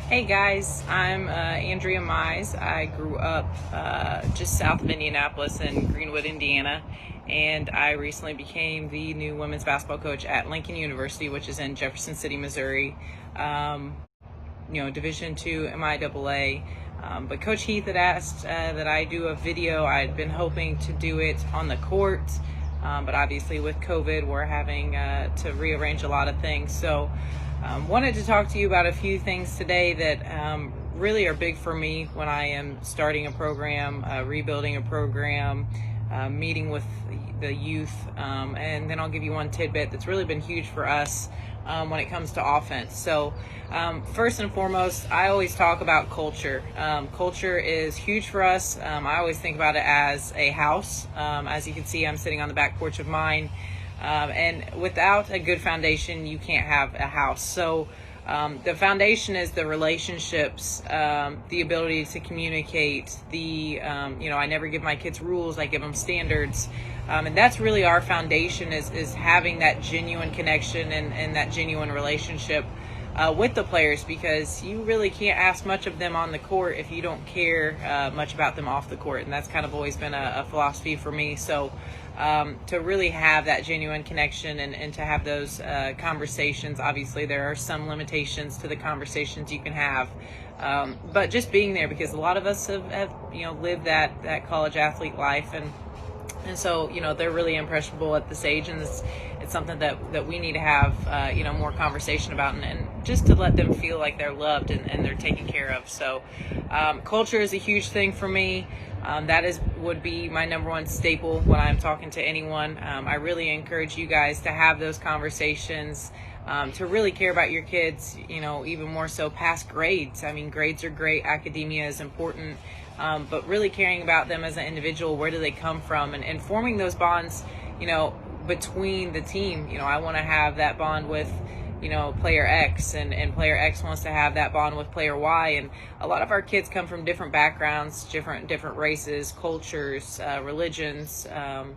Hey guys, I'm Andrea Mize. I grew up just south of Indianapolis in Greenwood, Indiana, and I recently became the new women's basketball coach at Lincoln University, which is in Jefferson City, Missouri. Um, Division II MIAA. But Coach Heath had asked that I do a video. I'd been hoping to do it on the court, but obviously with COVID, we're having to rearrange a lot of things. So wanted to talk to you about a few things today that really are big for me when I am starting a program, rebuilding a program, meeting with the youth, and then I'll give you one tidbit that's really been huge for us when it comes to offense. So first and foremost, I always talk about culture. Culture is huge for us. I always think about it as a house. As you can see, I'm sitting on the back porch of mine. And without a good foundation, you can't have a house. So the foundation is the relationships, the ability to communicate, I never give my kids rules, I give them standards. And that's really our foundation is having that genuine connection and that genuine relationship with the players, because you really can't ask much of them on the court if you don't care much about them off the court. And that's kind of always been a philosophy for me. So to really have that genuine connection and to have those conversations, obviously there are some limitations to the conversations you can have. But just being there, because a lot of us have lived that college athlete life, and so, they're really impressionable at this age, and it's something that we need to have, more conversation about, and just to let them feel like they're loved and they're taken care of. So culture is a huge thing for me. That would be my number one staple when I'm talking to anyone. I really encourage you guys to have those conversations, to really care about your kids, even more so past grades. I mean, grades are great. Academia is important. But really caring about them as an individual, where do they come from, and forming those bonds, between the team. I want to have that bond with, player X, and player X wants to have that bond with player Y. And a lot of our kids come from different backgrounds, different races, cultures, religions,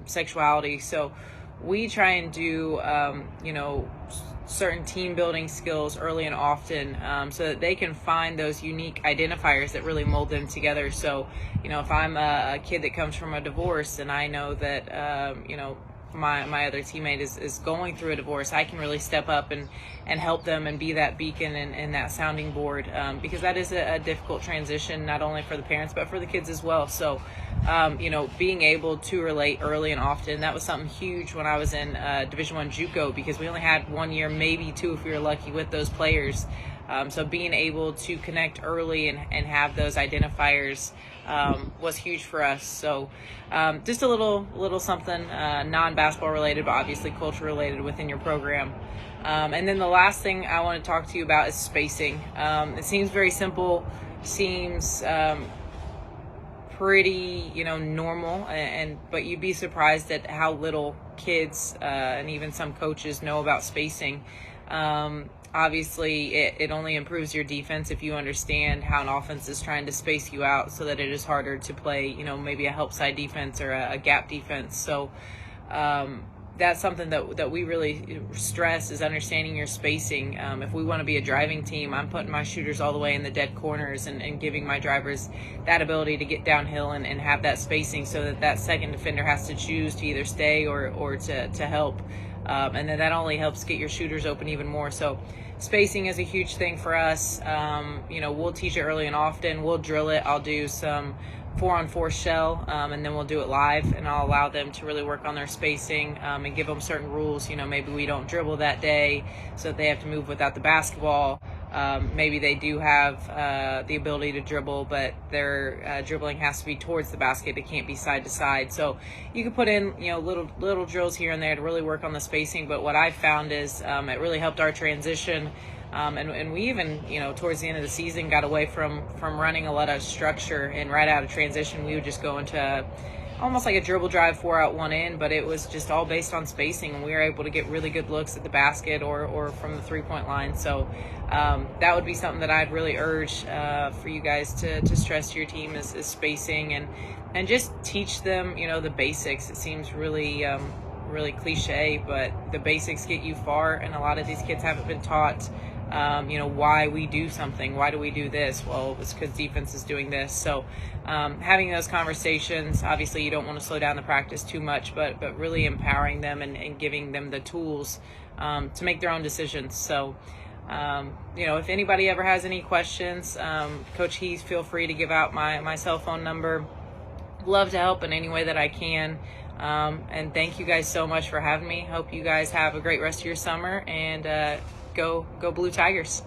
sexuality. So we try and do, certain team building skills early and often, so that they can find those unique identifiers that really mold them together. So, if I'm a kid that comes from a divorce and I know that, my other teammate is going through a divorce, I can really step up and help them and be that beacon and that sounding board, because that is a difficult transition, not only for the parents but for the kids as well. So being able to relate early and often, that was something huge when I was in Division I JUCO, because we only had 1 year, maybe two if we were lucky, with those players. So being able to connect early and have those identifiers was huge for us. So just a little something non-basketball related, but obviously culture related within your program. And then the last thing I want to talk to you about is spacing. It seems very simple, seems pretty normal, but you'd be surprised at how little kids and even some coaches know about spacing. Obviously it only improves your defense if you understand how an offense is trying to space you out, so that it is harder to play maybe a help side defense or a gap defense. So that's something that we really stress, is understanding your spacing. If we want to be a driving team, I'm putting my shooters all the way in the dead corners and giving my drivers that ability to get downhill and have that spacing, so that second defender has to choose to either stay or to help. And then that only helps get your shooters open even more. So spacing is a huge thing for us. We'll teach it early and often. We'll drill it. I'll do some 4-on-4 shell, and then we'll do it live, and I'll allow them to really work on their spacing, and give them certain rules. Maybe we don't dribble that day, so they have to move without the basketball. Maybe they do have the ability to dribble, but their dribbling has to be towards the basket. It can't be side to side. So you can put in little drills here and there to really work on the spacing. But what I've found is it really helped our transition. And we even, towards the end of the season, got away from running a lot of structure, and right out of transition we would just go into almost like a dribble drive, 4 out, 1 in, but it was just all based on spacing, and we were able to get really good looks at the basket or from the 3-point line. So that would be something that I'd really urge for you guys to stress to your team is spacing, and just teach them the basics. It seems really cliche, but the basics get you far, and a lot of these kids haven't been taught why we do something. Why do we do this? Well, it's because defense is doing this. So having those conversations, obviously you don't want to slow down the practice too much, but really empowering them and giving them the tools to make their own decisions. So if anybody ever has any questions, Coach Heath, feel free to give out my cell phone number. Love to help in any way that I can. And thank you guys so much for having me. Hope you guys have a great rest of your summer, and go Blue Tigers.